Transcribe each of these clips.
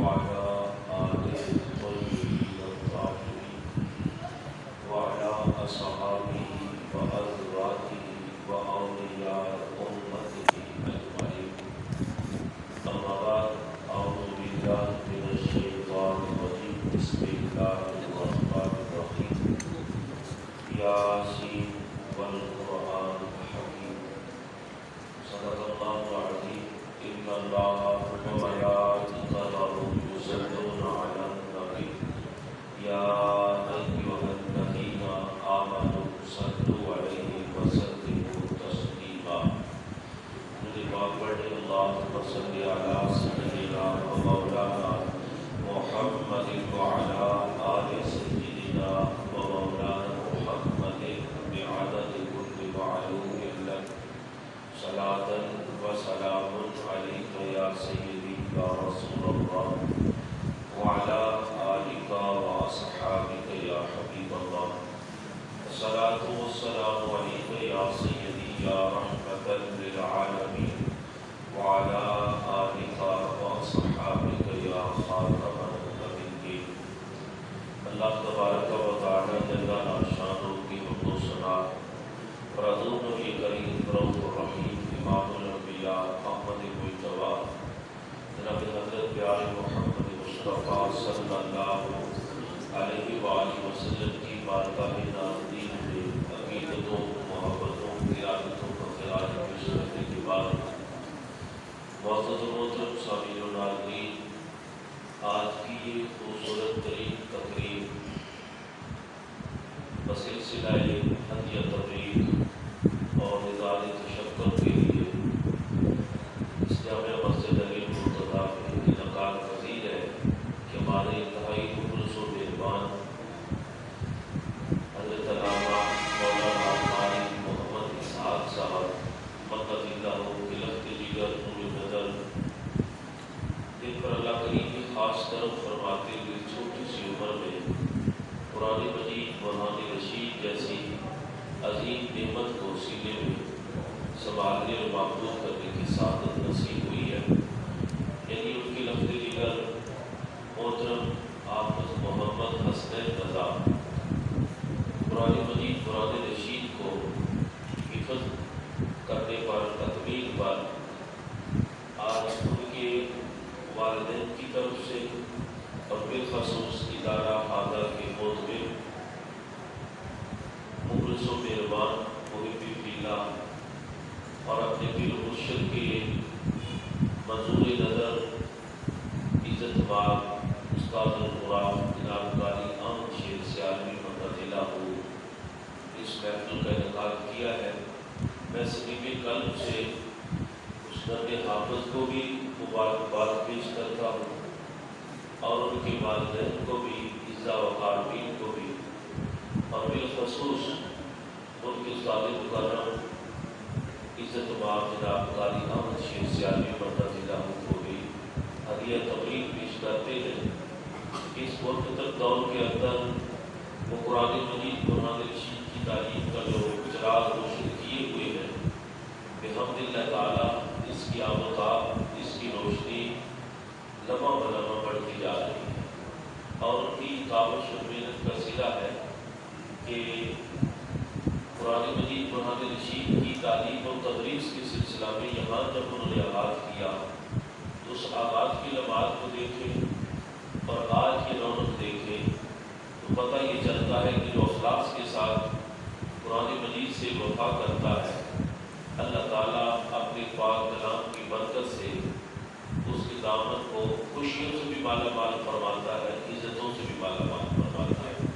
وعلى آله الطيبين الطاهرين وعلى أصحابه وأزواجه وأولياء أمته أجمعين. أما بعد، أعوذ بالله من الشيطان الرجيم. بسم الله الرحمن الرحيم. ياسين والقرآن الحكيم. صدق الله العظيم. إن الله وملائكته يصلون على النبي يا أيها الذين آمنوا صلوا عليه وسلموا تسليما. میری بات پڑھے اللهم صل على سيدنا ومولانا محمد وعلى آل سيدنا ومولانا محمد بعدد كل معلوم لك. صلاة وسلام عليك يا سيدي يا رسول الله وعلى آلك وأصحابك يا حبيب الله. الصلاة والسلام عليك يا سيدي يا رحمة للعالمين وعلى آلك وأصحابك يا خاتم النبيين. اللہ تبارک و تعالی جل شانہ کی حمد و ثنا اور حضور نبی کریم رؤوف الرحیم امام الانبیاء محمد مجتبیٰ جناب حضرت پیارے محمد مصطفیٰ صلی اللہ علیہ وآلہ وسلم کی بارگاہ نازنین میں عقیدتوں محبتوں ارادتوں کا خراج پیش کرنے کے بعد معزز و محترم سامعین و ناظرین، آج کی یہ خوبصورت ترین تقریب بسلسلہ ہدیہ تبریک اور نظار تشکر کے لیے اس جامع مسجد علی مرتضیٰ میں انعقاد پذیر ہے کہ ہمارے انتہائی مخلص و مہربان حضرت علامہ مولانا قاری محمد اسحاق صاحب مدد اللہ خلفت جگر نور نظر، جن پر اللہ کریم کی خاص کرم فرماتے ہوئے چھوٹی سی عمر میں قرآن مجید برہان رشید جیسی عظیم نعمت کو سینے میں سنبھالنے اور محفوظ کرنے کی سعادت نصیب ہوئی ہے، یعنی ان کی لفظ جگر محترم حافظ محمد حسنین رضا قرآن مجید قرآن رشید کو حفظ کرنے پر تکمیل پر آج ان کے والدین کی طرف سے اور بالخصوص ادارہ حاضر کے موتبر مخلص و مہربان محب فی اللہ اور اپنے پیر مرشد کے منظور نظر عزت مآب استاد المراد جناب قاری احمد شیر سیالوی مدد اللہ اس محفل کا انعقاد کیا ہے۔ میں صمیم قلب سے مسند حافظ کو بھی مبارکباد پیش کرتا ہوں اور ان کے والدین کو بھی، عزا و قاربین کو بھی، اور بالخصوص ان کے استاد مکرم عزت مآب جناب قاری احمد شیر سیالوی مدد اللہ کو بھی ہدیہ تبریک پیش کرتے ہیں۔ اس مرتب دور کے اندر وہ قرآن مجید قرآن رشید کی تعلیم کا جو چراغ روشن کیے ہوئے ہیں، بحمد اللہ تعالیٰ اس کی آمداب، اس کی روشنی لمحہ بلمحہ بڑھتی جا رہی ہے، اور ان کی کاوش و محنت کا صلہ ہے کہ قرآن مجید قرآن رشید کی تعلیم و تدریس کے سلسلہ میں یہاں جب انہوں نے آغاز کیا تو اس آغاز کی لمحات کو دیکھیں اور آج کی رونق دیکھیں تو پتہ یہ چلتا ہے کہ جو اخلاص کے ساتھ قرآن مجید سے وفا کرتا ہے، اللہ تعالیٰ اپنے پاک کلام کی برکت سے اس کے دامن کو خوشیوں سے بھی مالا مال فرماتا ہے، عزتوں سے بھی مالا مال فرماتا ہے،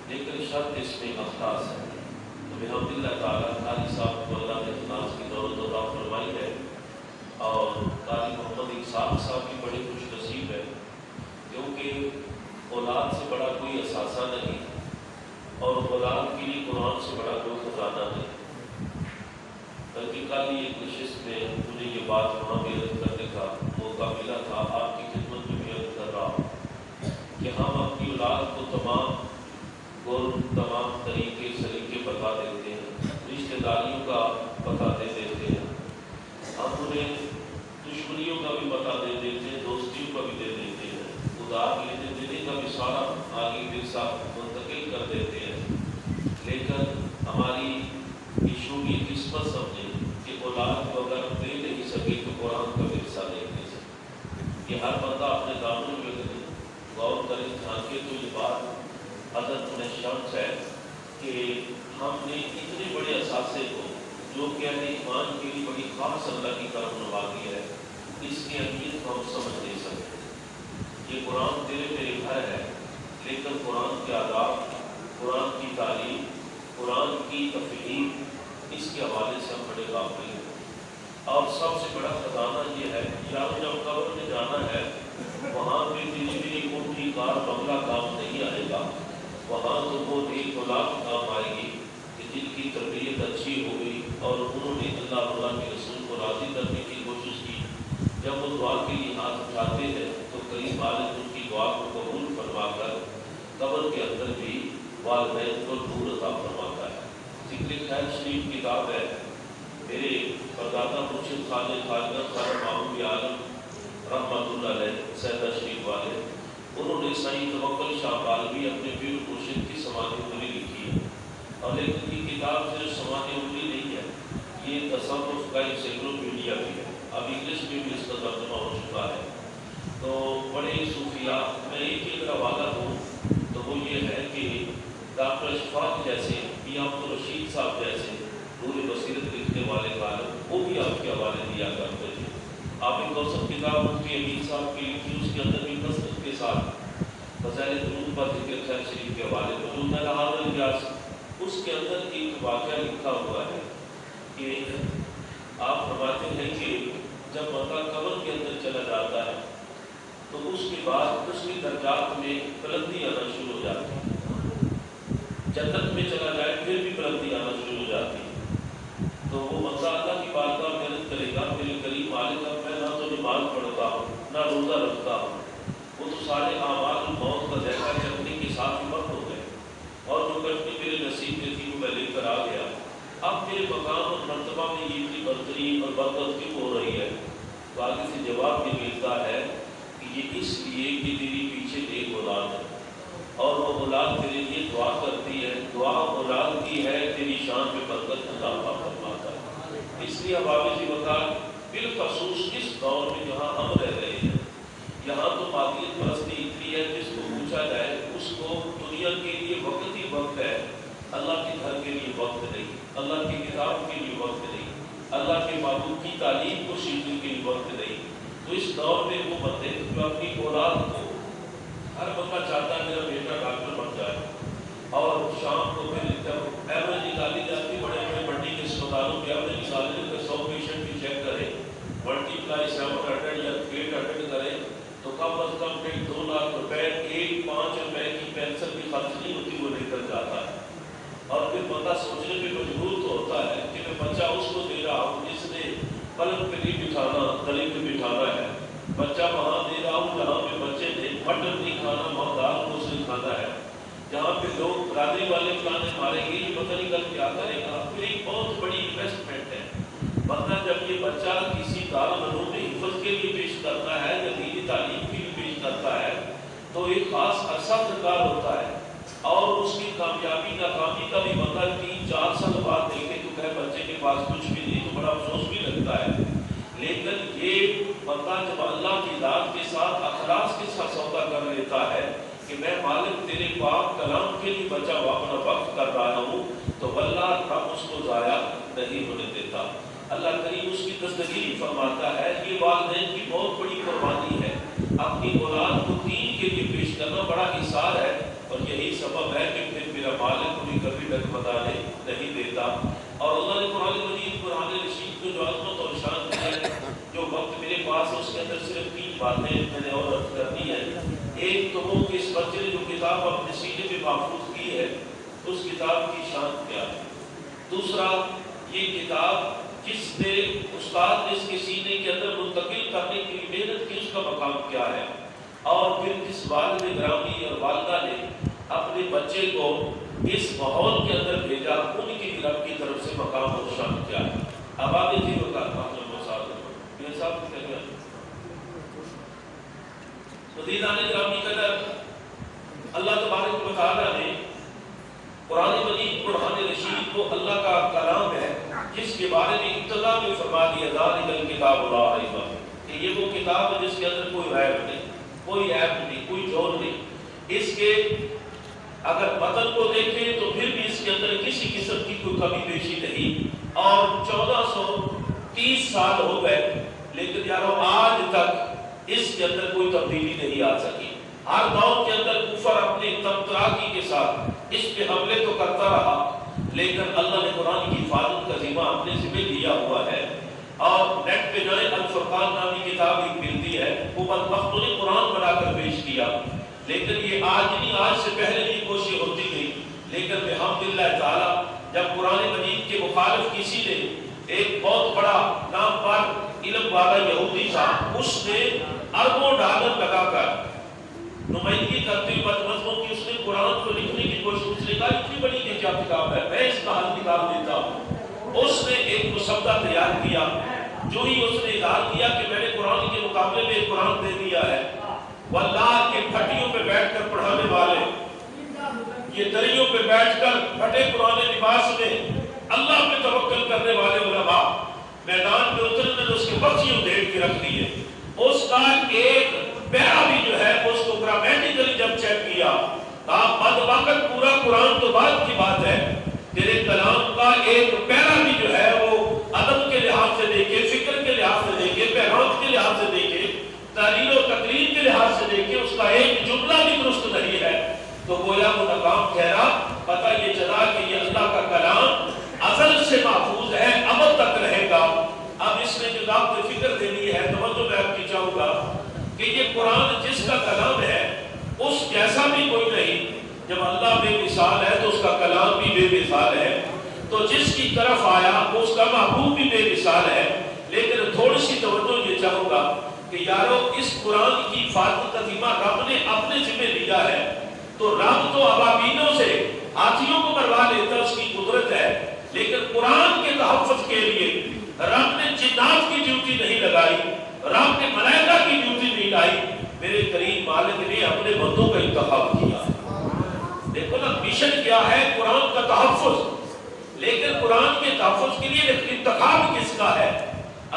لیکن شرط اس میں اخلاص ہے۔ تو بحمد اللہ تعالیٰ قاری صاحب کو اللہ نے اخلاص کی دولت عطا فرمائی ہے، اور قاری محمد اسحاق صاحب بھی بڑے خوش نصیب ہے، کیونکہ اولاد سے بڑا کوئی اثاثہ نہیں اور اولاد کے لیے قرآن سے بڑا کوئی خزانہ نہیں، بلکہ کل ایک نشست میں مجھے یہ بات وہاں بھی عرض کرنے کا موقع ملا تھا، آپ کی خدمت میں بھی عرض کر رہا ہوں کہ ہم اپنی اولاد کو تمام طریقے سلیقے بتا دیتے ہیں، رشتہ داریوں کا بتا دیتے ہیں، ہم انہیں دشمنیوں کا بھی بتا دیتے ہیں، دوستیوں کا بھی دے دیتے ہیں، حصہ منتقل کر دیتے ہیں، لیکن ہماری شوری قسمت سمجھیں کہ اولاد کو اگر دے نہیں سکے تو قرآن کا بھی حصہ نہیں دے سکے۔ یہ ہر بندہ اپنے دامن میں غور کرے، جھانکے تو یہ بات عدد میں شمس ہے کہ ہم نے اتنے بڑے اثاثے کو جو کہ اہل ایمان کے لیے بڑی خاص اللہ کی طرف نوازی ہے، اس کی اہمیت کو ہم سمجھ نہیں سکتے۔ یہ قرآن تیرے میرے گھر ہے، لیکن قرآن کے آداب، قرآن کی تعلیم، قرآن کی تفہیم، اس کے حوالے سے ہم بڑے غافل ہیں۔ اور سب سے بڑا خزانہ یہ ہے کہ آپ جب قبر میں جانا ہے، وہاں پہ تیری کوٹھی کار بنگلہ کام نہیں آئے گا، وہاں تو وہ ایک اولاد کام آئے گی کہ جن کی تربیت اچھی ہو گئی اور انہوں نے اللہ کے رسول کو راضی کرنے کی کوشش کی۔ جب وہ دعا کے لیے ہاتھ اٹھاتے ہیں تو قریب والد ان کی دعا کو قبول فرما کر قبر کے اندر بھی والدین کو نور عطا فرماتا ہے۔ ذکر خیر شریف کتاب ہے، میرے پردادا مرشد خواجہ محمود عالم رحمۃ اللہ علیہ سیدہ شریف والے، انہوں نے سائیں توکل شاہ بالوی اپنے پیر مرشد کی سماعت عمری لکھی ہے، اور لیکن یہ کتاب صرف سماعت عمری نہیں ہے، یہ تصوف کا انسائکلوپیڈیا بھی ہے، اب انگلش میں بھی اس کا ترجمہ ہو چکا ہے۔ تو بڑے صوفیاء، میں ایک ہی اگر حوالہ دوں تو وہ یہ ہے کہ ڈاکٹر اشفاق جیسے، یا عبد الرشید صاحب جیسے نور بصیرت لکھنے والے عالم، وہ بھی آپ کے حوالے دیا کرتے تھے۔ آپ ایک کوثر کتاب مفتی امین صاحب کی لکھی، اس کے اندر بھی کثرت کے ساتھ فضائل درود پر ذکر خیر شریف کے حوالے موجود ہے۔ لحاظ الیاس اس کے اندر ایک واقعہ لکھا ہوا ہے کہ آپ فرماتے ہیں کہ جب بندہ قبر کے اندر چلا جاتا ہے تو اس کے بعد اس کی درجات میں بلندی آنا شروع ہو جاتی ہے۔ جنت میں چلا جائے پھر بھی بلندی آنا شروع ہو جاتی ہے۔ تو وہ بندہ اللہ کی بارگاہ میں محنت کرے گا، میرے قریب مالک اب میں نہ تو نماز پڑھتا ہوں نہ روزہ رکھتا ہوں، وہ تو سارے اعمال موت کا ذائقہ چکھنے کے ساتھ ہی وقت ہو گئے، اور جو کشتی میرے نصیب میں تھی وہ میں لے کر آ گیا۔ اب میرے مقام اور مرتبہ میں یہ اتنی برتری اور برکت کیوں ہو رہی ہے؟ تو آگے سے جواب یہ ملتا ہے کہ یہ اس لیے کہ تیری پیچھے ایک اولاد ہے، اور وہ اولاد تیرے لیے دعا کرتی ہے، دعا اولاد کی ہے، تیری شان میں برکت اضافہ فرماتا ہے۔ اس لیے حوالے سے بتا، بالخصوص اس دور میں جہاں ہم رہ رہے ہیں، یہاں تو مادیت پرستی اتنی ہے، جس کو پوچھا جائے اس کو دنیا کے لیے وقت ہی وقت ہے، اللہ کے گھر کے لیے وقت نہیں، اللہ کی کتاب کے لیے وقت نہیں، اللہ کے معبود کی تعلیم کو سیکھنے کے لیے وقت نہیں۔ تو اس دور میں وہ بندے جو اپنی اولاد کو، ہر بندہ چاہتا ہے میرا بیٹا ڈاکٹر بن جائے، اور شام کو پھر جب ایوریج نکالی جاتی ہے، بڑے بڑے منڈی کے اسپتالوں کے ایوریج نکالنے کے 100 پیشنٹ بھی چیک کرے، ملٹیپلائی 700 یا 800 کرے تو کم از کم 2 لاکھ روپے ایک 5 روپے کی پینسل کی خرچ نہیں ہوتی، وہ نکل جاتا ہے۔ اور پھر بندہ سوچنے پہ مجبور تو ہوتا ہے کہ میں بچہ اس کو دے رہا ہوں جس نے پلنگ پہ نہیں بٹھانا، گلی پہ بٹھانا ہے، بچہ وہاں دے رہا ہوں جہاں پہ بچے نے مٹن نہیں کھانا، دال کو سے کھانا ہے، جہاں پہ لوگ برادری والے پلانے ماریں گے، یہ پتہ نہیں کل کیا کرے گا۔ پھر ایک بہت بڑی انویسٹمنٹ ہے۔ بندہ جب یہ بچہ کسی دارالعلوم میں حفظ کے لیے پیش کرتا ہے یا دینی تعلیم کے لیے پیش کرتا ہے تو ایک خاص عرصہ درکار ہوتا ہے، اور اس کی کامیابی ناکامی کا بھی بندہ 3-4 سال بعد دیکھے تو کہ بچے کے پاس کچھ بھی نہیں تو بڑا افسوس بھی لگتا ہے۔ لیکن یہ بندہ جب اللہ کی ذات کے ساتھ اخلاص کے ساتھ سودا کر لیتا ہے کہ میں مالک تیرے پاک کلام کے لیے بچہ اپنا وقف کر رہا ہوں، تو اللہ رب اس کو ضائع نہیں ہونے دیتا۔ اللہ کریم اس کی تصدیق فرماتا ہے، یہ والدین کی بہت بڑی قربانی ہے، اپنی اولاد کو دین کے لیے پیش کرنا بڑا اثار ہے، اور یہی سبب ہے کہ پھر میرا مالک انہیں کبھی ڈگمگانے نہیں دیتا۔ اور اللہ نے قرآن مجید، قرآن رشید کو جو عظمت اور شان دی ہے، جو وقت میرے پاس ہے اس کے اندر صرف 3 باتیں میں نے اور عرض کرنی ہے۔ ایک تو وہ کہ اس بچے نے جو کتاب اپنے سینے میں محفوظ کی ہے اس کتاب کی شان کیا ہے۔ دوسرا، یہ کتاب جس نے استاد نے اس کے سینے کے اندر منتقل کرنے کی محنت کی، اس کا مقام کیا ہے۔ اور پھر جس والد گرامی اور والدہ نے اپنے بچے کو اس ماحول کے اندر بھیجا، ان کی رب کی طرف سے مقام اور شان کیا ہے۔ اب آگے جی بتاتا ہوں یہ صاحب کہتے ہیں مدینہ نے گرامی قدر اللہ تبارک و تعالیٰ نے قرآن مجید قرآن رشید کو اللہ کا کلام ہے جس کے بارے میں ابتدا میں فرما دیا ذالک الکتاب لا ریب فیہ کہ یہ وہ کتاب ہے جس کے اندر کوئی ریب نہیں، کوئی عیب نہیں، کوئی جوڑ نہیں۔ اس کے اگر متن کو دیکھیں تو پھر بھی اس کے اندر کسی قسم کی کوئی کمی بیشی نہیں، اور 1430 سال ہو گئے لیکن یارو آج تک اس کے اندر کوئی تبدیلی نہیں آ سکی۔ ہر دور کے اندر کفر اپنی تمتراکی کے ساتھ اس پہ حملے تو کرتا رہا، لیکن اللہ نے قرآن کی حفاظت کا ذمہ اپنے ذمہ لیا ہوا ہے۔ اور نیٹ پہ جائے الفرقان نامی کتاب ایک ملتی ہے، وہ بدبختوں نے قرآن بنا کر پیش کیا، لیکن یہ آج نہیں، آج سے پہلے بھی کوشش ہوتی گئی، لیکن بحمدللہ تعالی جب قرآن مجید کے مخالف کسی نے، ایک بہت بڑا نامور علم والا یہودی تھا، اس نے اربوں ڈالر لگا کر نمائندگی کرتے ہوئے بدمزموں کی اس نے قرآن کو لکھنے کی کوشش، اس نے کہا اتنی بڑی یہ کیا کتاب ہے، میں اس کا حل نکال دیتا ہوں۔ اس نے ایک مسودہ تیار کیا، جو ہی اس نے اظہار کیا کہ میں نے قرآن کے مقابلے میں ایک قرآن دے دیا ہے، واللہ کے پھٹیوں پہ بیٹھ کر پڑھانے والے، یہ دریوں پہ بیٹھ کر پھٹے پرانے لباس میں اللہ پہ توکل کرنے والے علماء میدان میں اترنے نے اس کے بخشیوں دھیڑ کے رکھ دیے۔ اس کا ایک پیرا بھی جو ہے اس کو گرامیٹیکلی جب چیک کیا، کہا بدبخت پورا قرآن تو بعد کی بات ہے، تیرے کلام کا ایک پیرا بھی جو ہے وہ ادب کے لحاظ سے دیکھے، فکر کے لحاظ سے دیکھے، پیغام کے لحاظ سے دیکھے، تحریر و تقریر کے لحاظ سے دیکھے، اس کا ایک جملہ بھی درست نہیں ہے، تو گویا وہ ناکام ٹھہرا۔ پتہ یہ چلا کہ یہ اللہ کا کلام ازل سے محفوظ ہے، ابد تک رہے گا۔ اب اس میں جو دعوت فکر دینی ہے، توجہ میں آپ کی چاہوں گا کہ یہ قرآن جس کا کلام ہے اس جیسا بھی کوئی نہیں۔ جب اللہ بے مثال ہے تو اس کا کلام بھی بے مثال ہے، تو جس کی طرف آیا اس کا محبوب بھی بے مثال ہے۔ لیکن تھوڑی سی توجہ یہ چاہوں گا کہ یارو اس قرآن کی حفاظت کا ذمہ رب نے اپنے ذمہ لیا ہے، تو رب تو ابابیلوں سے ہاتھیوں کو مروا لیتا، اس کی قدرت ہے، لیکن قرآن کے تحفظ کے لیے رب نے جنات کی ڈیوٹی نہیں لگائی، رب نے ملائکہ کی ڈیوٹی نہیں لائی، میرے کریم مالک نے اپنے بندوں کا انتخاب کیا۔ دیکھو نا مشن کیا ہے، قرآن کا تحفظ، لیکن قرآن کے تحفظ کے لیے انتخاب کس کا ہے؟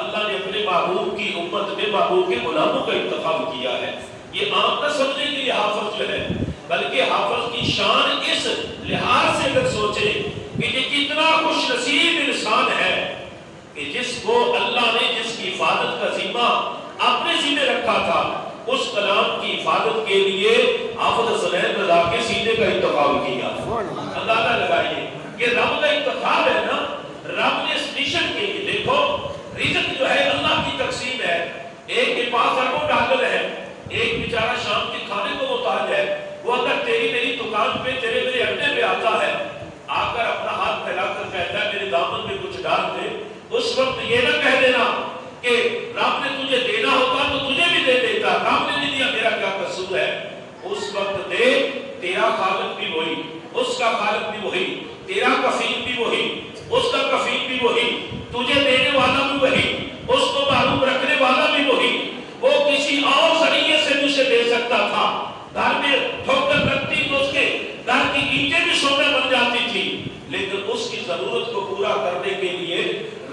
اللہ نے اپنے محبوب کی امت میں محبوب کے غلاموں کا انتخاب کیا ہے۔ یہ عام نہ سمجھے کہ یہ حافظ جو ہے، بلکہ حافظ کی شان اس لحاظ سے اگر سوچے کہ یہ کتنا خوش نصیب انسان ہے کہ جس کو اللہ نے جس کی حفاظت کا ذمہ اپنے ذمہ رکھا تھا، اس کلام کی حفاظت کے لیے حافظ حسنین رضا کے سینے کا انتخاب کیا۔ اندازہ لگائیے یہ رب کا انتخاب ہے نا، رب نے اس مشن کے لیے، دیکھو رزق جو ہے اللہ کی تقسیم ہے، ایک کے پاس اربوں ڈالر ہے، ایک بیچارہ شام کے کھانے کو محتاج ہے، وہ اگر تیری میری دکان پہ تیرے میرے اڈے پہ آتا ہے، آ کر اپنا ہاتھ پھیلا کر کہتا ہے میرے دامن میں کچھ ڈال دے، اس وقت یہ نہ کہہ دینا کہ رب نے تجھے دینا ہوتا تو تجھے بھی دے دیتا، رب نے نہیں دیا میرا کیا قصور ہے۔ اس وقت دے، تیرا خالق بھی وہی، اس کا خالق بھی وہی، تیرا کفیل بھی وہی، اس کا کفیل بھی وہی، تجھے دینے والا بھی وہی، اس کو معروف رکھنے والا بھی وہی۔ وہ کسی اور ذریعے سے مجھے دے سکتا تھا، گھر میں ٹھوکر لگتی تو اس کے گھر کی اینٹیں بھی سونے بن جاتی تھی، لیکن اس کی ضرورت کو پورا کرنے کے لیے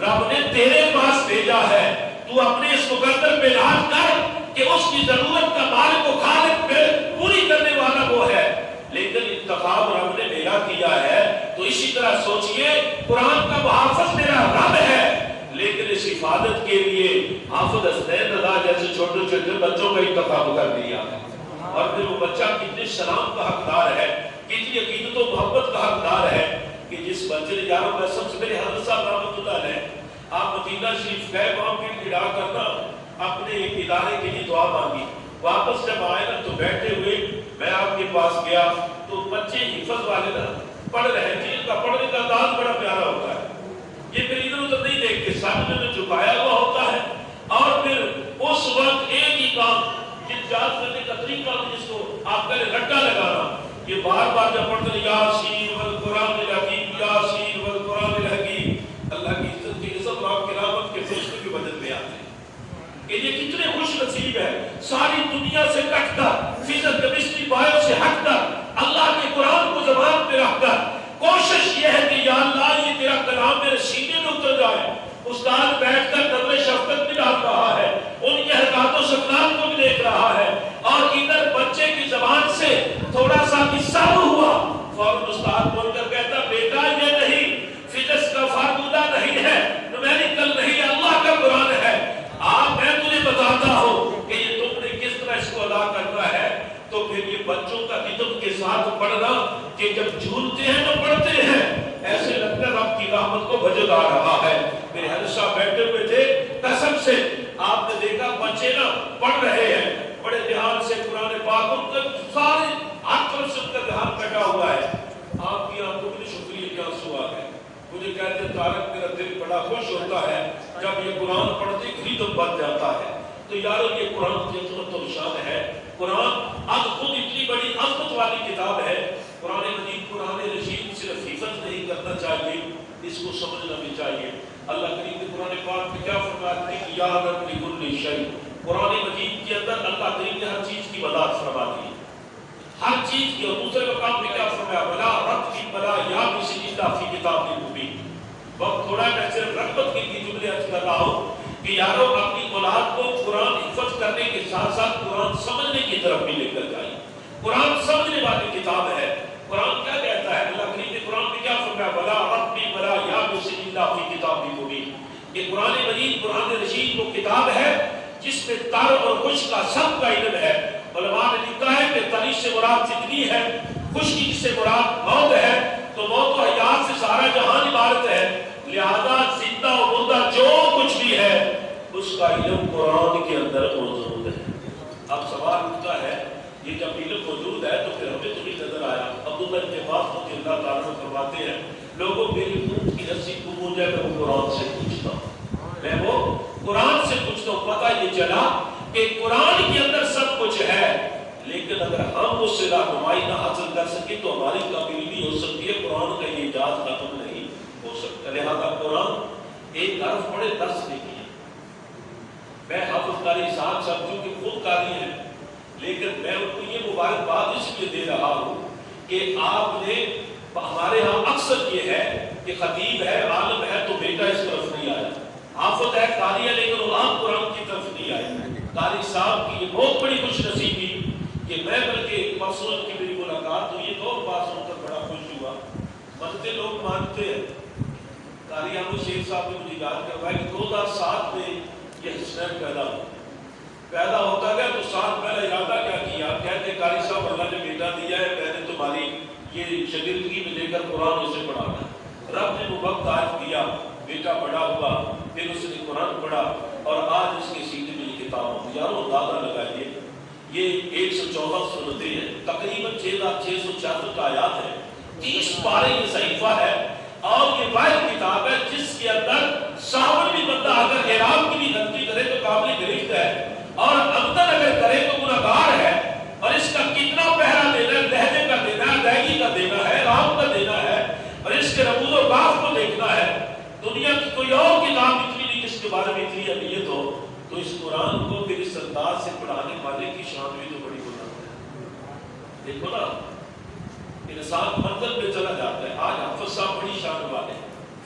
رب نے تیرے پاس بھیجا ہے۔ تو اپنے اس مقدر پہ راز کر کہ اس کی ضرورت کا مالک و خالق پہ پوری کرنے والا وہ ہے، لیکن انتخاب رب نے میرا کیا ہے۔ تو اسی طرح سوچئے قرآن کا محافظ میرا رب ہے، لیکن اس حفاظت کے لیے حافظ حسنین رضا جیسے چھوٹے چھوٹے بچوں کا انتخاب کر دیا، اور پھر وہ بچہ کتنے سلام کا حقدار ہے، کتنی عقیدت و محبت کا حقدار ہے کہ جس بچے نے یارو قسم سے میرے حضرت صاحب رحمۃ اللہ علیہ آپ مدینہ شریف گئے، وہاں پھر نڈا کرنا اپنے ایک ادارے کے لیے دعا مانگی، واپس جب آئے نا تو بیٹھے ہوئے میں آپ کے پاس گیا تو بچے حفظ والے نا پڑھ رہے تھے، ان کا پڑھنے کا انداز بڑا پیارا ہوتا ہے، یہ پھر ادھر ادھر نہیں دیکھتے، سامنے میں جھکایا ہوا ہوتا ہے، اور پھر اس وقت ایک ہی کام جنجال کرنے کا طریقہ جس کو آپ کہتے رٹا لگانا، یہ بار بار جب پڑھتے ہیں یاسین والقرآن الحکیم، یاسین والقرآن الحکیم، اللہ کی عزت کی عزت اور آپ کی رحمت کے فرشتے کے بدن میں آتے ہیں کہ یہ کتنے خوش نصیب ہے، ساری دنیا سے کٹ کر، فزکس کیمسٹری بایو سے ہٹ کر جائے. استاد بیٹھ کر نظر شفقت بھی ڈال رہا ہے, ان کے حرکات و سکنات کو بھی دیکھ رہا ہے, اور ادھر بچے کی زبان سے تھوڑا سا قصہ ہوا, فوراً استاد بول کر کہتا بیٹا یہ نہیں, فزکس کا فارمولہ نہیں ہے, نومیریکل نہیں ہے, اللہ کا قرآن ہے. آپ میں تجھے بتاتا ہوں کہ یہ تم نے کس طرح اس کو ادا کرنا ہے. تو پھر یہ بچوں کا ادب کے ساتھ پڑھنا کہ جب جھولتے ہیں تو پڑھتے ہیں, ایسے لگتا ہے رب کی رحمت کو بجٹ آ رہا ہے. میرے حضرت صاحب بیٹھے ہوئے تھے, قسم سے آپ نے دیکھا بچے نا پڑھ رہے ہیں بڑے دھیان سے قرآن پاک, ان کا سارے ہر طرف سے ان کا دھیان کٹا ہوا ہے. آپ کی آنکھوں میں شکریہ کیا آنسو آ گئے. مجھے کہتے ہیں طارق میرا دل بڑا خوش ہوتا ہے جب یہ قرآن پڑھتے ہی تو بن جاتا ہے. تو یارو یہ قرآن کی عظمت و شان ہے. قرآن اب خود اتنی بڑی عظمت والی کتاب ہے. قرآن مجید قرآن رشید صرف حفظ نہیں کرنا چاہیے, اس کو سمجھنا بھی چاہیے. اللہ کریم نے قرآن پاک میں کیا فرمایا ہے کہ یا رب لکل شیء, قرآن مجید کے اندر اللہ کریم نے ہر چیز کی وضاحت فرما دی, ہر چیز کی. اور دوسرے مقام میں کیا فرمایا ولا رتب ولا یابس الا فی کتاب مبین. وقت تھوڑا میں صرف رغبت کی جملے عرض کر رہا ہوں کہ یارو اپنی اولاد کو قرآن حفظ کرنے کے ساتھ ساتھ قرآن سمجھنے کی طرف بھی لے کر جائیں. قرآن سمجھنے والی کتاب ہے. قرآن کیا کہتا ہے, اللہ کریم نے قرآن میں کیا فرمایا ولا رتب ولا یابس الا فی کتاب مبین. یہ قرآن مجید قرآن رشید وہ کتاب ہے جس میں تر اور خشک کا سب کا علم ہے. علماء نے لکھا ہے کہ تری سے مراد جتنی ہے, خشکی سے مراد موت ہے, تو موت و حیات سے سارا جہان عبارت ہے. لہذا زندہ و مردہ جو کچھ بھی ہے اس کا علم قرآن کے اندر موجود ہے. اب سوال اٹھتا ہے یہ جب علم موجود ہے تو پھر ہمیں تو نہیں نظر آیا. عبداللہ ابن عباس رضی اللہ تعالیٰ فرماتے ہیں لوگوں میری اونٹ کی رسی گم ہو جائے میں وہ قرآن سے پوچھتا ہوں, میں وہ قرآن سے پوچھتا ہوں. پتہ یہ چلا کہ قرآن کے اندر سب کچھ ہے, لیکن اگر ہم اس سے رہنمائی نہ حاصل کر سکیں تو ہماری قابل نہیں ہو سکتی ہے. قرآن کا یہ اعجاز ختم نہیں ہو سکتا. لہذا قرآن ایک حرف پڑھے 10 نہیں کیا. میں حافظ قاری صاحب سمجھوں کہ خود قاری ہیں, لیکن میں ان کو یہ مبارکباد اس لیے دے رہا ہوں کہ آپ نے, ہمارے ہاں اکثر یہ ہے کہ خطیب ہے عالم ہے تو بیٹا اس طرف نہیں آیا, حافظ ہے قاری ہے لیکن غلام قرآن کی طرف نہیں آئے. قاری صاحب کی یہ بہت بڑی خوش نصیبی کہ میں بلکہ پرسوں کی میری ملاقات ہوئی تو بات سن کر بڑا خوش ہوا. مانتے لوگ مانتے ہیں. قاری احمد شیخ صاحب نے مجھے یاد کروایا کہ 2007 میں یہ حسنین پیدا ہوتا گیا تو سال پہلے ارادہ کیا کیا, کہتے قاری صاحب اللہ نے بیٹا دیا ہے, میں نے تمہاری یہ شاگردگی میں لے کر قرآن اسے پڑھانا. رب نے وہ وقت آج دیا, بیٹا بڑا ہوا, پھر اس نے قرآن پڑھا اور آج اس کے سینے میں یہ کتاب ہو. یارو اندازہ لگائیے یہ 114 سورتیں ہیں, تقریباً 6666 آیات ہیں, 30 پارے یہ صحیفہ ہے, اور یہ واحد کتاب ہے جس کے اندر صاحب بھی بندہ اگر اعراب کی بھی غلطی کرے تو قابل گرفت ہے, اور ابدن اگر کرے تو گناہگار ہے. اور اس کا کتنا پہرا دینا ہے, لہجے کا دینا ہے, ادائیگی کا دینا ہے, رام کا دینا ہے, اور اس کے رموز و کاف کو دیکھنا ہے. دنیا کی کوئی اور کتاب اتنی نہیں جس کے بارے میں اتنی اہمیت ہو. تو اس قرآن کو پھر اس انداز سے پڑھانے والے کی شان بھی تو بڑی بلند ہے. دیکھو نا انسان منزل پہ چلا جاتا ہے. آج حافظ صاحب بڑی شان والے,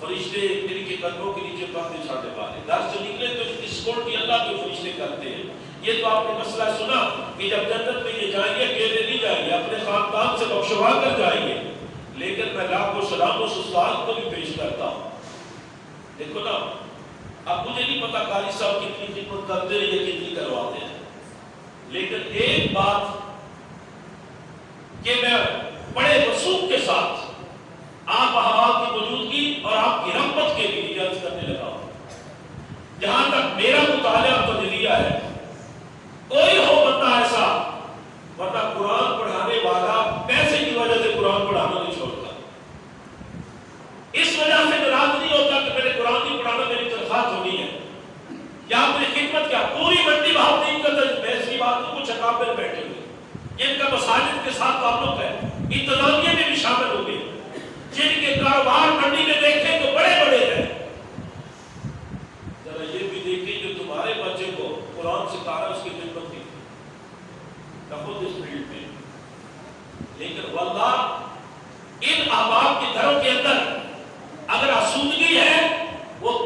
فرشتے ان کے قدموں کے نیچے پردے چھانے والے, گھر سے نکلے تو اسکورٹی اللہ کے فرشتے کرتے ہیں. یہ تو آپ نے مسئلہ سنا کہ جب جنت میں یہ جائیں گے اکیلے نہیں جائیں گے, اپنے خاندان سے بخشوا کر جائیں گے. لیکن میں لاکھوں سلام اس استاد کو بھی پیش کرتا ہوں. دیکھو نا, اب مجھے نہیں پتا قاری صاحب کتنی خدمت کرتے ہیں یا کتنی کرواتے ہیں, لیکن ایک بات کہ میں بڑے وسوخ کے ساتھ آپ احوال کی موجودگی اور آپ کی رحمت کے لیے عرض کرنے لگا ہوں. جہاں تک میرا مطالعہ تجلیہ ہے, کوئی ہو بندہ ایسا, ورنہ قرآن پڑھانے والا پیسے کی وجہ سے قرآن پڑھانا نہیں چھوڑتا. اس وجہ سے ناراض نہیں ہوتا کہ میں نے قرآن نہیں پڑھانا, میری تنخواہ ہونی ہے یا میری خدمت کیا. پوری منڈی بہت نہیں کرتا. میں اس کی بات کو کچھ اکابر بیٹھے ہوئے جن کا مساجد کے ساتھ تعلق ہے, انتظامیہ میں بھی شامل ہو گئے, جن کے کاروبار منڈی میں دیکھیں تو بڑے بڑے ہیں. ذرا یہ بھی دیکھیں کہ تمہارے بچے کو قرآن سکھانا اس کی خدمت کی خود اس فیلڈ میں. لیکن واللہ ان احباب کے گھروں کے اندر اگر آسودگی ہے وہ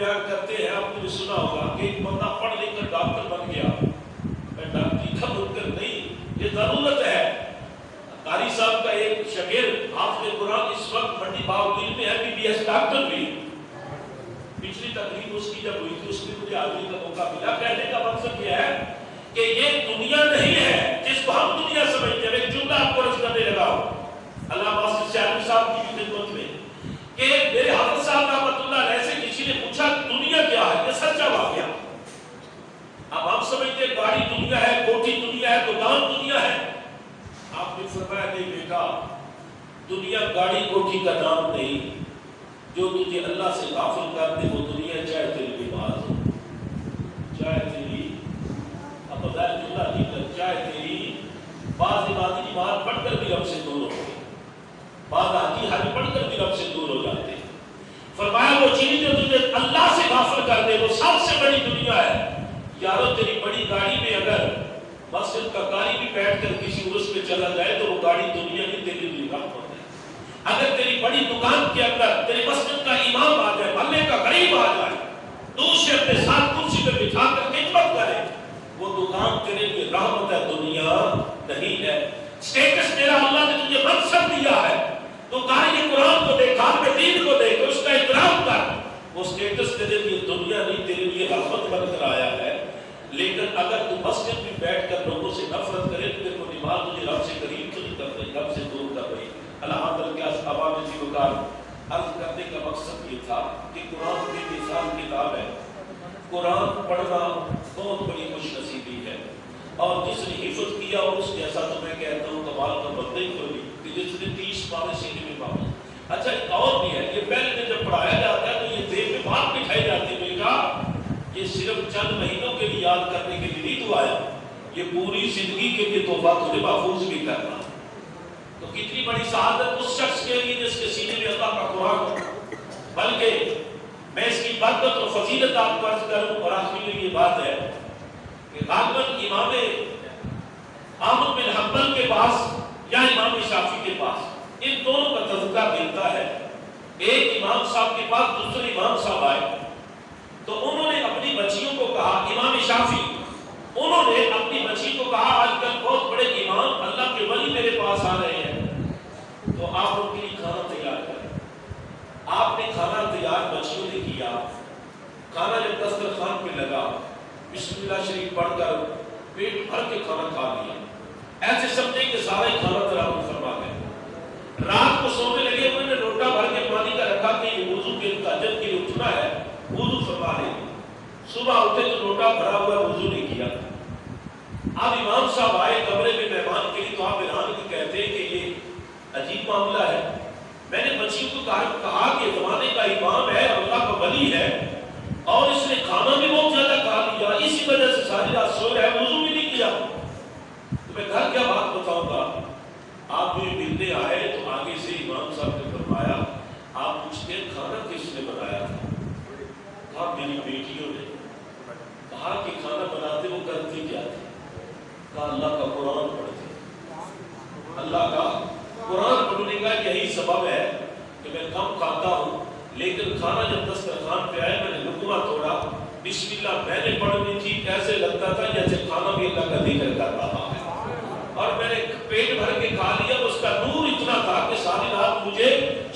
بیان کرتے ہیں، آپ نے بھی سنا ہوگا کہ ایک بندہ پڑھ لکھ کر ڈاکٹر بن گیا. میں ڈاکٹری کا منکر نہیں، یہ ضرورت ہے. قاری صاحب کا ایک شاگرد حافظ قرآن اس وقت منڈی باؤدین میں ہے، BBS ڈاکٹر بھی. پچھلی تقریب اس کی جب ہوئی تھی اس میں مجھے حاضری کا موقع ملا. کہنے کا مقصد یہ ہے کہ یہ دنیا نہیں ہے جس کو ہم دنیا سمجھتے ہیں. ایک جملہ آپ کو رچ کرنے لگا ہوں علامہ باسط سیالوی صاحب کی بھی خدمت میں کہ میرے حافظ صاحب رحمۃ اللہ علیہ سے کسی نے پوچھا دنیا کیا ہے؟ یہ سچا واقعہ. اب ہم سمجھتے ہیں گاڑی دنیا ہے، کوٹھی دنیا ہے، دکان دنیا ہے. آپ نے فرمایا نہیں بیٹا، دنیا گاڑی کوٹھی کا نام نہیں. جو تجھے اللہ سے غافل کر دے وہ دنیا، چاہے تیری نماز ہو، چاہے تیری ابدال جملہ نہیں کر، چاہے تیری بعض عبادی نماز پڑھ کر بھی رب سے دور ہو گئے، بعض حاجی حج پڑھ کر بھی رب سے دور ہو جاتے. فرمایا وہ چیز جو تجھے اللہ سے غافل کر دے وہ سب سے بڑی دنیا ہے. یارو تیری بڑی گاڑی میں اگر مسجد کا قاری بھی بیٹھ کر کسی عرس میں چلا جائے تو وہ گاڑی دنیا کی تیری لیے رحمت ہے. اگر تیری بڑی دکان کے اندر تیری مسجد کا امام آ جائے، محلے کا غریب آ جائے، دوسرے اپنے ساتھ کرسی پہ بٹھا کر خدمت کرے، وہ دکان تیرے لیے رحمت ہے، دنیا نہیں ہے. اسٹیٹس تیرا اللہ نے تجھے منصب دیا ہے، تو قاری قرآن کو دیکھ، عالم دین کو دیکھ، اس کا احترام کر. وہ اسٹیٹس تیرے لیے دنیا نہیں، تیرے لیے رحمت بن کر آیا ہے. لیکن اگر تو مسجد میں بیٹھ کر لوگوں سے نفرت کرے تو دیکھو نماز تجھے رب سے قریب تو نہیں کر رہی، رب سے دور کر رہی. الحمدللہ کیا عوام جی کو عرض کرنے کا مقصد یہ تھا کہ قرآن کی مثال کتاب ہے. قرآن پڑھنا بہت بڑی خوش نصیبی ہے، اور جس نے حفظ کیا اور اس جیسا تو میں کہتا ہوں کمال کا بندہ ہی کوئی نہیں کہ جس نے 30 پارے سینے میں پاؤں. اچھا ایک اور بھی ہے، یہ پہلے دن جب پڑھایا جاتا ہے تو یہ دیر میں بات بٹھائی جاتی ہے، بیٹا یہ صرف چند مہینوں کے لیے یاد کرنے کے لیے نہیں تو آیا، یہ پوری زندگی کے لیے توبہ تجھے محفوظ بھی کرنا. تو کتنی بڑی سعادت اس شخص کے لیے جس کے سینے میں اللہ کا قرآن ہو. بلکہ میں اس کی برکت اور فضیلت آپ کو عرض کروں، اور آخری میں یہ بات ہے کہ غالباً امام احمد بن حنبل کے پاس یا امام شافعی کے پاس ان دونوں کا تذکرہ ملتا ہے. ایک امام صاحب کے پاس دوسرے امام صاحب آئے تو انہوں نے اپنی بچیوں کو کہا، امام شافعی انہوں نے اپنی بچی کو کہا آج کل بہت بڑے امام اللہ کے ولی میرے پاس آ رہے ہیں تو آپ ان کے لیے کھانا تیار کریں. آپ نے کھانا تیار بچیوں نے کیا. کھانا جب دسترخوان پہ لگا بسم اللہ شریف پڑھ کر پیٹ بھر کے کھانا کھا لیا. ایسے سمجھے کہ سارا ہی کھانا تراویح فرما گئے. رات کو سونے لگے، انہوں نے لوٹا بھر کے پانی کا رکھا کہ یہ وضو کے تہجد کے لیے اٹھنا ہے، وضو فرما لیں گے. صبح اٹھے تو لوٹا بھرا ہوا وضو نہیں کیا. اب امام صاحب آئے کمرے میں مہمان کے لیے تو آپ اعلان کے کہتے ہیں کہ یہ عجیب معاملہ ہے. میں نے بچیوں کو کہا کہ زمانے کا امام ہے، اللہ کا ولی ہے، اور اس نے کھانا بھی بہت زیادہ کھا لیا، اسی وجہ سے ساری رات سو رہا ہے، وضو بھی نہیں کیا. تو میں گھر کیا بات بتاؤں گا. آپ جو ملنے آئے تو آگے سے امام صاحب نے فرمایا، آپ پوچھتے ہیں کھانا کس نے بنایا تھا؟ کہا میری بیٹیوں نے. کہا کہ کھانا بناتے وہ کرتے کیا تھے؟ کہا اللہ کا قرآن پڑھتے. اللہ کا قرآن پڑھنے کا یہی سبب ہے کہ میں کم کھاتا ہوں، لیکن کھانا جب دسترخوان پہ آئے میں نے لقمہ توڑا، بسم اللہ میں نے پڑھنی تھی، ایسے لگتا تھا جیسے کھانا بھی اللہ کا ذکر کر رہا ہے، اور میں نے پیٹ بھر کے کھا لیا. اس کا نور اتنا تھا کہ ساری رات مجھے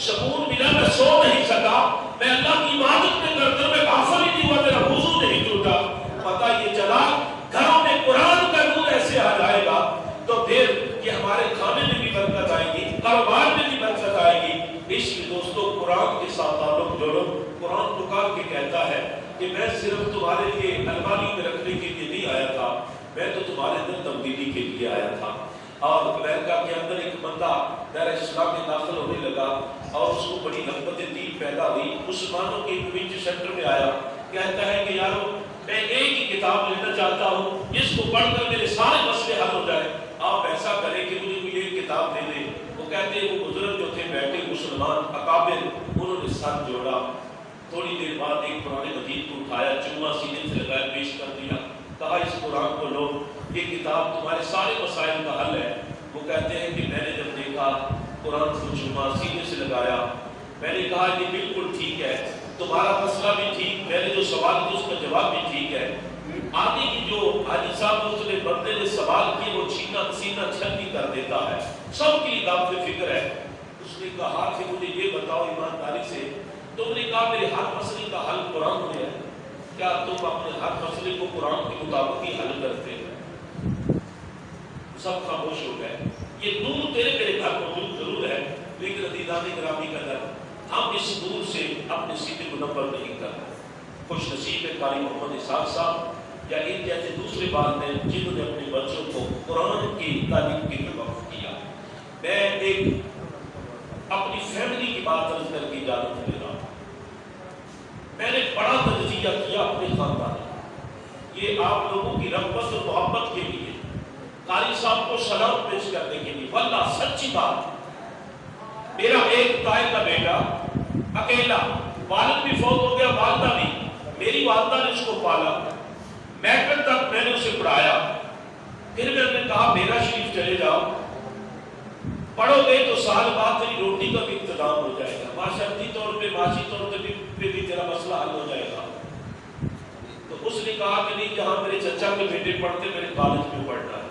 سکون ملا، میں سو نہیں سکا. میں اللہ کی عبادت میں کرتا، میں غافل ہی نہیں ہوا، میرا وضو نہیں ٹوٹا. پتہ یہ چلا گھروں میں قرآن کا نور ایسے آ جائے گا تو پھر یہ ہمارے کھانے میں بھی برکت آئے گی، کاروبار میں بھی برکت آئے گی. اس لیے دوستو قرآن کے ساتھ تعلق جوڑو. قرآن پکار کے کہتا ہے کہ میں صرف تمہارے لیے الماری میں رکھنے کے لیے نہیں آیا تھا، میں تو تمہارے اندر تبدیلی کے لیے آیا تھا. اور امریکہ کے اندر ایک بندہ دائرہ اسلام میں داخل ہونے لگا اور اس کو بڑی رغبت دین پیدا ہوئی. مسلمانوں کے کنوینشن سینٹر میں آیا، کہتا ہے کہ یارو میں ایک ہی کتاب لینا چاہتا ہوں جس کو پڑھ کر میرے سارے مسئلے حل ہو جائے. آپ ایسا کریں کہ مجھے کوئی ایک کتاب دے دیں. وہ کہتے ہیں وہ بزرگ جو تھے بیٹھے مسلمان اکابر، انہوں نے سر جوڑا. تھوڑی دیر بعد ایک قرآن مجید کو اٹھایا، چوما سینے سے لگایا، پیش کر دیا. کہا اس قرآن کو لو، یہ کتاب تمہارے سارے مسائل کا حل ہے. وہ کہتے ہیں کہ میں نے جب دیکھا قرآن کو چوما سینے سے لگایا، میں نے کہا یہ بالکل ٹھیک ہے، تمہارا مسئلہ بھی ٹھیک، میرا سوال کیا اس کا جواب بھی ٹھیک ہے. آگے کی جو حاجی صاحب دوسرے بندے نے سوال کیے وہ چھینا سینہ چھلنی کر دیتا ہے. سب کی دام سے فکر ہے. اس نے کہا کہ مجھے یہ بتاؤ ایمانداری سے, تم نے کہا میرے ہر مسئلے کا حل قرآن میں ہے, کیا تم اپنے ہر مسئلے کو قرآن کے مطابق ہی حل کرتے ہیں؟ سب خاموش ہو گئے. یہ نور تیرے میرے گھر موجود ضرور ہے, لیکن عزیزان گرامی کا در ہم اس نور سے اپنے سینے منور نہیں کرتے. خوش نصیب ہے قاری محمد اسحاق صاحب یا ان جیسے دوسرے والدین جنہوں نے اپنے بچوں کو قرآن کی تعلیم کے لیے وقف کیا. میں ایک اپنی فیملی کی بات عرض کر کے اجازت لے رہا ہوں. میں نے بڑا تجزیہ کیا اپنے خاندان میں. یہ آپ لوگوں کی رغبت اور محبت کے لیے, قاری صاحب کو سلام پیش کرنے کے لیے. واللہ سچی بات, میرا ایک تائی کا بیٹا اکیلا, والد بھی فوت ہو گیا, والدہ بھی. میری والدہ نے اس کو پالا, میٹرک تک میں نے اسے پڑھایا. پھر میں نے کہا میرا شریف چلے جاؤ, پڑھو گے تو سال بعد تیری روٹی کا بھی انتظام ہو جائے گا, معاشرتی طور پہ معاشی طور پہ بھی تیرا مسئلہ حل ہو جائے گا. تو اس نے کہا کہ نہیں, جہاں میرے چچا کے بیٹے پڑھتے میرے کالج میں پڑھنا ہے.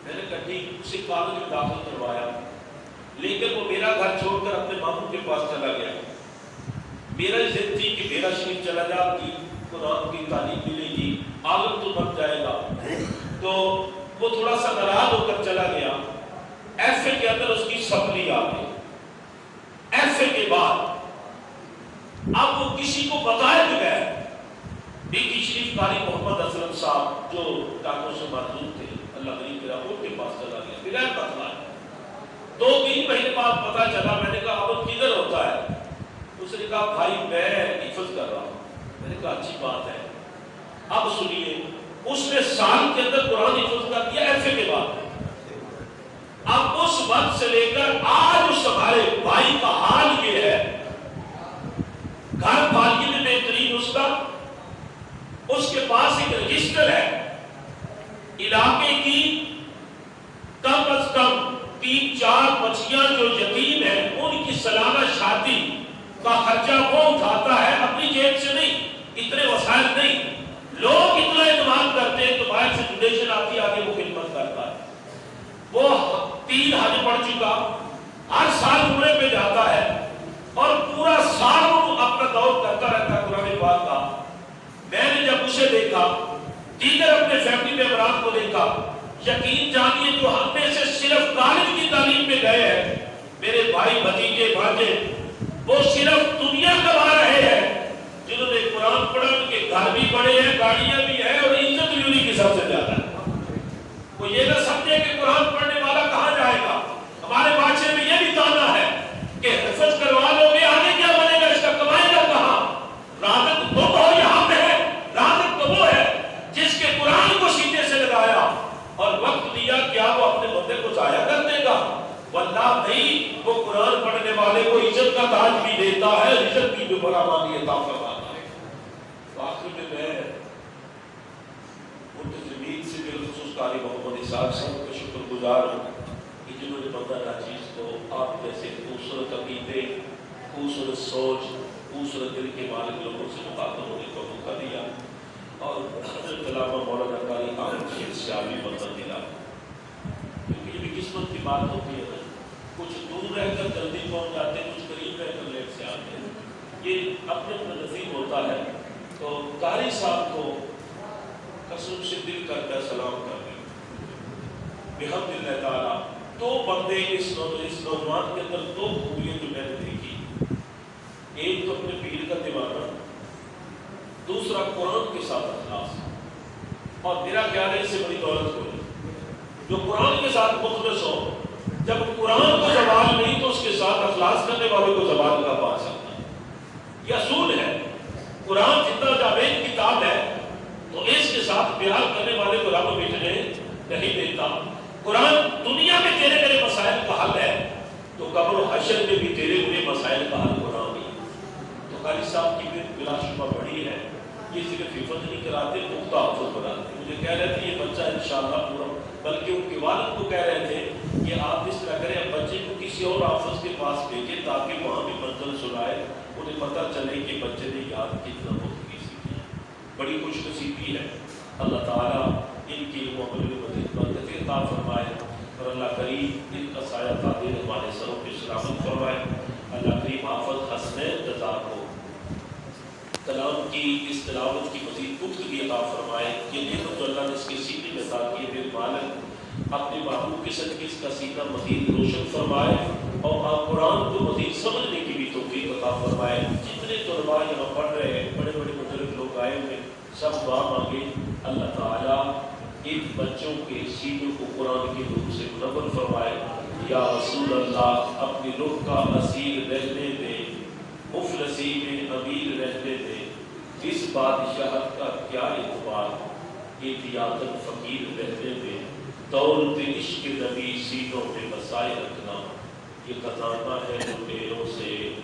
میں نے کہا ٹھیک, اسے کالج میں داخل کروایا. لیکن وہ میرا گھر چھوڑ کر اپنے ماموں کے پاس چلا گیا. میرا ضد تھی کہ میرا شریف چلا جا, قرآن کی تعلیم ملے گی, عالم تو بن جائے گا. تو وہ تھوڑا سا ناراض ہو کر چلا گیا. ایف اے کے اندر اس کی سپلی آ گئی. ایف اے کے بعد اب وہ کسی کو بتائے بغیر, بیٹی شریف قاری محمد اسلم صاحب جو ڈاکٹر سے معذور تھے, اللہ غریب میرا, ان کے پاس چلا گیا بغیر بتلائے. 2-3 مہینے بعد پتا چلا. میں نے کہا اب کدھر ہوتا ہے؟ اس نے کہا بھائی میں حفظ کر رہا ہوں. میں نے کہا اچھی بات ہے. اب سنیے, اس نے سال کے اندر قرآن حفظ کر دیا ایف اے کے بعد. اب اس وقت سے لے کر آج اس ہمارے بھائی کا حال یہ ہے, گھر پالگی میں بہترین اس کا, اس کے پاس ایک رجسٹر ہے, علاقے کی کم از کم 3-4 بچیاں جو یتیم ہیں ان کی سالانہ شادی کا خرچہ وہ اٹھاتا ہے, اپنی جیب سے نہیں, اتنے وسائل نہیں. لوگ اتنا اعتماد کرتے ہیں تو باہر سے ڈونیشن آتی, آگے وہ خدمت کرتا ہے. وہ 3 حج پڑھ چکا, ہر سال عمرے پہ جاتا ہے اور پورا سال وہ اپنا دور کرتا رہتا ہے قرآن پاک کا. میں نے جب اسے دیکھا, دیگر اپنے فیملی ممبران کو دیکھا, یقین جانیے جو ہم میں سے صرف کالج کی تعلیم میں گئے ہیں, میرے بھائی بھتیجے بھانجے, وہ صرف دنیا کما رہے ہیں. جنہوں نے قرآن پڑھا ان کے گھر بھی بڑے ہیں, گاڑیاں بھی ہیں, اور عزت بھی انہیں کی سب سے زیادہ ہے. وہ یہ نہ سمجھے کہ قرآن پڑھنے والا کہاں جائے گا. ہمارے بادشاہ میں یہ بھی تانا ہے کہ حفظ کروا لو گے, آگے کیا بنے گا, اس کا کمائے گا کہاں. رازق تو وہ یہاں پہ ہے, رازق تو وہ ہے جس کے قرآن کو سینے سے لگایا اور وقت دیا, کیا وہ اپنے بندے کو ضائع کر دے گا؟ واللہ نہیں, وہ قرآن پڑھنے والے کو عزت کا تاج بھی دیتا ہے, عزت کی بھی فراوانی عطا فرماتا ہے. آخر میں منتظمین سے بالخصوص قاری محمد اسحاق صاحب کا شکر گزار ہوں کہ جنہوں نے بندہ ناچیز کو آپ جیسے خوبصورت عقیدے, خوبصورت سوچ, خوبصورت دل کے مالک لوگوں سے مخاطب ہونے کا موقع دیا, اور حضرت علامہ مولانا قاری احمد شیر سے عالی مدد دلا. کیونکہ یہ بھی قسمت کی بات ہوتی ہے, کچھ دور رہ کر جلدی پہنچ جاتے ہیں, کچھ قریب رہ کر لیٹ سے آتے ہیں. یہ اپنے اپنا نصیب ہوتا ہے. تو قاری صاحب کو قسم سے دل کر کے سلام کر دیں بحمد اللہ تعالیٰ. 2 بندے اس نوجوان کے اندر 2 خوبیاں جو میں نے دیکھی, ایک تو اپنے پیر کا دیوانہ, دوسرا قرآن کے ساتھ اخلاص. اور میرا خیال ہے اس سے بڑی دولت ہوئی جو قرآن کے ساتھ مخلص ہو. جب قرآن کو زوال نہیں تو اس کے ساتھ اخلاص کرنے والے کو زوال کا پا سکتا ہے. یہ اصول ہے. قرآن جتنا جامع کتاب ہے تو اس کے ساتھ پیار کرنے والے کو رب مٹنے نہیں دیتا. قرآن دنیا میں تیرے میرے مسائل کا حل ہے تو قبر و حشر میں بھی تیرے میرے مسائل کا حل قرآن ہی. تو قاری صاحب کی بھی بلا شبہ بڑی ہے. یہ صرف حفظ نہیں کراتے, پختہ حفظ بناتے. مجھے کہہ رہے تھے یہ بچہ انشاءاللہ پورا, بلکہ ان کے والد کو کہہ رہے تھے کہ آپ اس طرح کریں, بچے کو کسی اور حافظ کے پاس بھیجیں تاکہ وہاں بھی منزل سنائے, انہیں پتہ چلے کہ بچے نے یاد کتنا بہت کی سی. بڑی خوش نصیبی ہے۔ اللہ تعالیٰ ان کی عمل میں مزید برکت عطا فرمائے اور اللہ کریم ان کا سایہ تعدیر ہمارے سروں پہ سلامت فرمائے۔ اللہ کریم حافظ حسنین رضا کو کلام کی اس تلاوت کی مزید پختگی عطا فرمائے۔ یہ نعمت جو اللہ نے اس کے سینے میں عطا کی ہے، مالک اپنے محبوب کے صدقے اس کا سینہ مزید روشن فرمائے اور آپ قرآن کو مزید سمجھنے کی بھی توفیق عطا فرمائے۔ جتنے طلباء یہاں پڑھ رہے ہیں، بڑے بڑے بزرگ لوگ آئے ہوئے، سب دعا مانگے اللہ تعالیٰ ان بچوں کے سینوں کو قرآن کی روح سے منور فرمائے۔ یا رسول اللہ اپنی روح کا اسیر رہنے دے، مفلسی میں امیر رہنے دے، اس بادشاہت کا کیا اعتبار، احتیاطاً فقیر رہنے دے، دولت عشق نبی سینوں میں بسائے رکھنا، یہ خزانہ ہے جو ڈیروں سے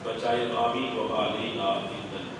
بچائے۔ آمین و آمین آمین۔